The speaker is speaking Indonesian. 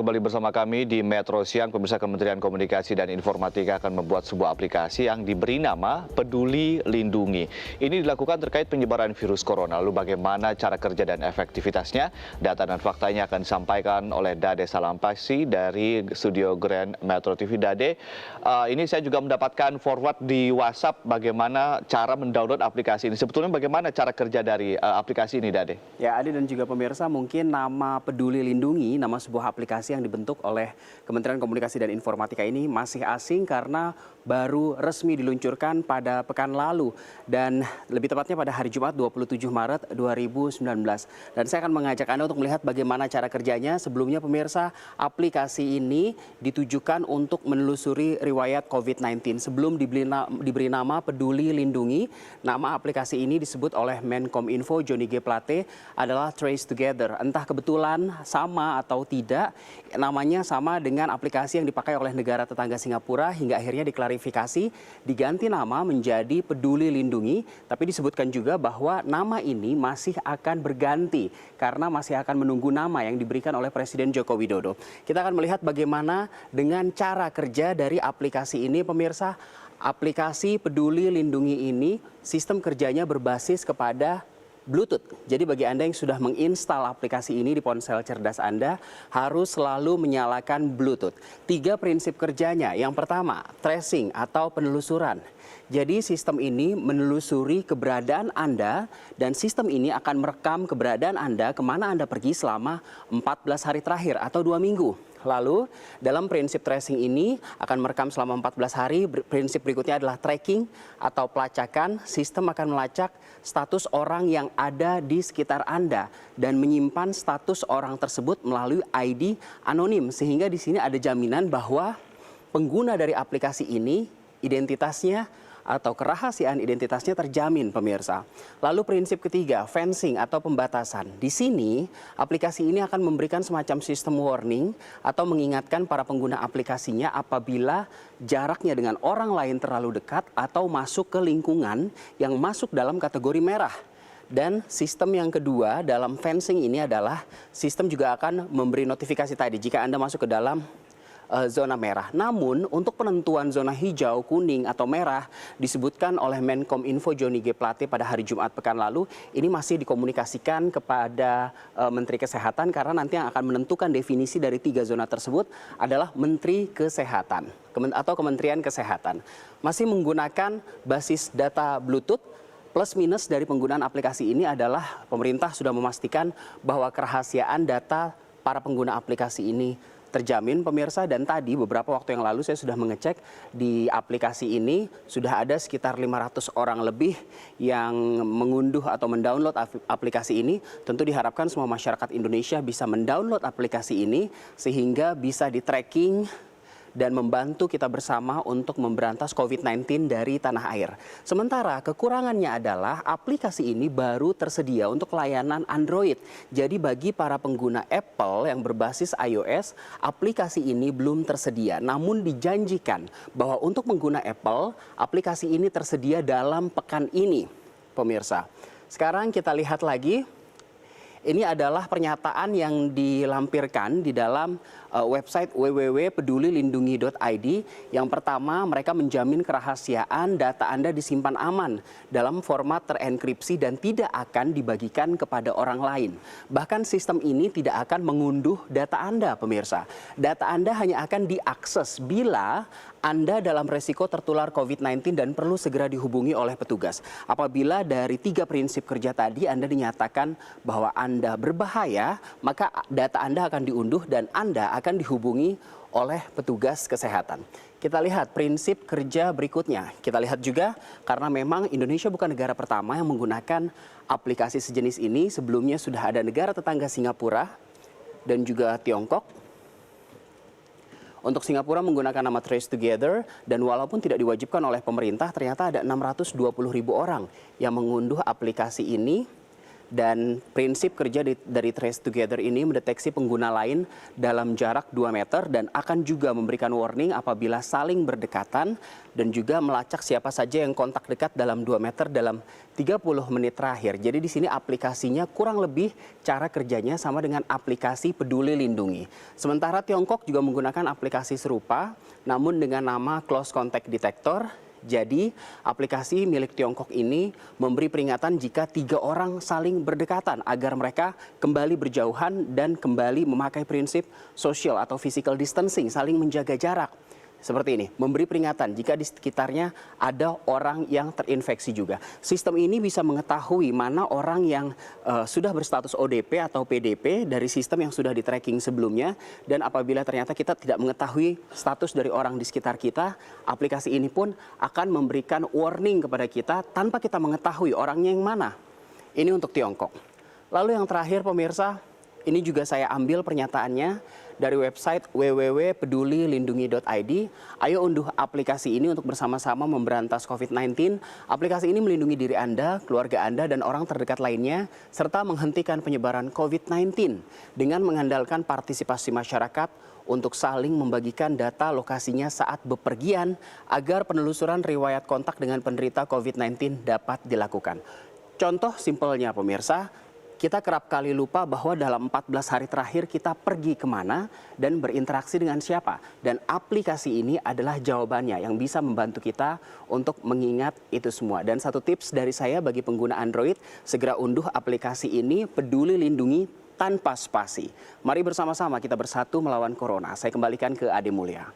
kembali bersama kami di Metro Siang. Pemirsa, Kementerian Komunikasi dan Informatika akan membuat sebuah aplikasi yang diberi nama Peduli Lindungi. Ini dilakukan terkait penyebaran virus corona. Lalu bagaimana cara kerja dan efektivitasnya? Data dan faktanya akan disampaikan oleh Dade Salampasi dari studio Grand Metro TV. Dade, ini saya juga mendapatkan forward di WhatsApp bagaimana cara mendownload aplikasi ini. Sebetulnya bagaimana cara kerja dari aplikasi ini, Dade? Ya, Adi dan juga pemirsa, mungkin nama Peduli Lindungi, nama sebuah aplikasi yang dibentuk oleh Kementerian Komunikasi dan Informatika ini masih asing karena baru resmi diluncurkan pada pekan lalu dan lebih tepatnya pada hari Jumat 27 Maret 2019. Dan saya akan mengajak Anda untuk melihat bagaimana cara kerjanya. Sebelumnya pemirsa, aplikasi ini ditujukan untuk menelusuri riwayat COVID-19. Sebelum diberi nama Peduli Lindungi, nama aplikasi ini disebut oleh Menkominfo Johnny G. Plate adalah Trace Together. Entah kebetulan sama atau tidak, namanya sama dengan aplikasi yang dipakai oleh negara tetangga Singapura hingga akhirnya diklarifikasi diganti nama menjadi Peduli Lindungi. Tapi disebutkan juga bahwa nama ini masih akan berganti karena masih akan menunggu nama yang diberikan oleh Presiden Joko Widodo. Kita akan melihat bagaimana dengan cara kerja dari aplikasi ini, pemirsa. Aplikasi Peduli Lindungi ini sistem kerjanya berbasis kepada Bluetooth. Jadi bagi Anda yang sudah menginstal aplikasi ini di ponsel cerdas Anda, harus selalu menyalakan Bluetooth. 3 prinsip kerjanya. Yang pertama, tracing atau penelusuran. Jadi sistem ini menelusuri keberadaan Anda dan sistem ini akan merekam keberadaan Anda kemana Anda pergi selama 14 hari terakhir atau 2 minggu. Lalu dalam prinsip tracing ini akan merekam selama 14 hari. Prinsip berikutnya adalah tracking atau pelacakan. Sistem akan melacak status orang yang ada di sekitar Anda dan menyimpan status orang tersebut melalui ID anonim. Sehingga di sini ada jaminan bahwa pengguna dari aplikasi ini identitasnya atau kerahasiaan identitasnya terjamin, pemirsa. Lalu prinsip ketiga, fencing atau pembatasan. Di sini aplikasi ini akan memberikan semacam sistem warning atau mengingatkan para pengguna aplikasinya apabila jaraknya dengan orang lain terlalu dekat atau masuk ke lingkungan yang masuk dalam kategori merah. Dan sistem yang kedua dalam fencing ini adalah sistem juga akan memberi notifikasi tadi jika Anda masuk ke dalam zona merah. Namun untuk penentuan zona hijau, kuning atau merah disebutkan oleh Menkominfo Johnny G. Plate pada hari Jumat pekan lalu, ini masih dikomunikasikan kepada Menteri Kesehatan karena nanti yang akan menentukan definisi dari 3 zona tersebut adalah Menteri Kesehatan atau Kementerian Kesehatan. Masih menggunakan basis data Bluetooth. Plus minus dari penggunaan aplikasi ini adalah pemerintah sudah memastikan bahwa kerahasiaan data para pengguna aplikasi ini terjamin, pemirsa. Dan tadi beberapa waktu yang lalu saya sudah mengecek di aplikasi ini sudah ada sekitar 500 orang lebih yang mengunduh atau mendownload aplikasi ini. Tentu diharapkan semua masyarakat Indonesia bisa mendownload aplikasi ini sehingga bisa di-tracking dan membantu kita bersama untuk memberantas COVID-19 dari tanah air. Sementara kekurangannya adalah aplikasi ini baru tersedia untuk layanan Android. Jadi bagi para pengguna Apple yang berbasis iOS, aplikasi ini belum tersedia. Namun dijanjikan bahwa untuk pengguna Apple, aplikasi ini tersedia dalam pekan ini, pemirsa. Sekarang kita lihat lagi. Ini adalah pernyataan yang dilampirkan di dalam website www.pedulilindungi.id. Yang pertama, mereka menjamin kerahasiaan data Anda disimpan aman dalam format terenkripsi dan tidak akan dibagikan kepada orang lain. Bahkan sistem ini tidak akan mengunduh data Anda, pemirsa. Data Anda hanya akan diakses bila Anda dalam resiko tertular COVID-19 dan perlu segera dihubungi oleh petugas. Apabila dari 3 prinsip kerja tadi Anda dinyatakan bahwa Anda berbahaya, maka data Anda akan diunduh dan Anda akan dihubungi oleh petugas kesehatan. Kita lihat prinsip kerja berikutnya. Kita lihat juga karena memang Indonesia bukan negara pertama yang menggunakan aplikasi sejenis ini. Sebelumnya sudah ada negara tetangga Singapura dan juga Tiongkok. Untuk Singapura menggunakan nama Trace Together dan walaupun tidak diwajibkan oleh pemerintah, ternyata ada 620.000 orang yang mengunduh aplikasi ini Dan prinsip kerja dari Trace Together ini mendeteksi pengguna lain dalam jarak 2 meter dan akan juga memberikan warning apabila saling berdekatan dan juga melacak siapa saja yang kontak dekat dalam 2 meter dalam 30 menit terakhir. Jadi di sini aplikasinya kurang lebih cara kerjanya sama dengan aplikasi Peduli Lindungi. Sementara Tiongkok juga menggunakan aplikasi serupa namun dengan nama Close Contact Detector. Jadi aplikasi milik Tiongkok ini memberi peringatan jika 3 orang saling berdekatan agar mereka kembali berjauhan dan kembali memakai prinsip social atau physical distancing, saling menjaga jarak. Seperti ini, memberi peringatan jika di sekitarnya ada orang yang terinfeksi juga. Sistem ini bisa mengetahui mana orang yang sudah berstatus ODP atau PDP dari sistem yang sudah di-tracking sebelumnya. Dan apabila ternyata kita tidak mengetahui status dari orang di sekitar kita, aplikasi ini pun akan memberikan warning kepada kita tanpa kita mengetahui orangnya yang mana. Ini untuk Tiongkok. Lalu yang terakhir pemirsa, ini juga saya ambil pernyataannya dari website www.pedulilindungi.id. Ayo unduh aplikasi ini untuk bersama-sama memberantas COVID-19. Aplikasi ini melindungi diri Anda, keluarga Anda, dan orang terdekat lainnya, serta menghentikan penyebaran COVID-19 dengan mengandalkan partisipasi masyarakat untuk saling membagikan data lokasinya saat bepergian agar penelusuran riwayat kontak dengan penderita COVID-19 dapat dilakukan. Contoh simpelnya pemirsa, kita kerap kali lupa bahwa dalam 14 hari terakhir kita pergi kemana dan berinteraksi dengan siapa. Dan aplikasi ini adalah jawabannya yang bisa membantu kita untuk mengingat itu semua. Dan satu tips dari saya bagi pengguna Android, segera unduh aplikasi ini Peduli Lindungi tanpa spasi. Mari bersama-sama kita bersatu melawan corona. Saya kembalikan ke Ade Mulya.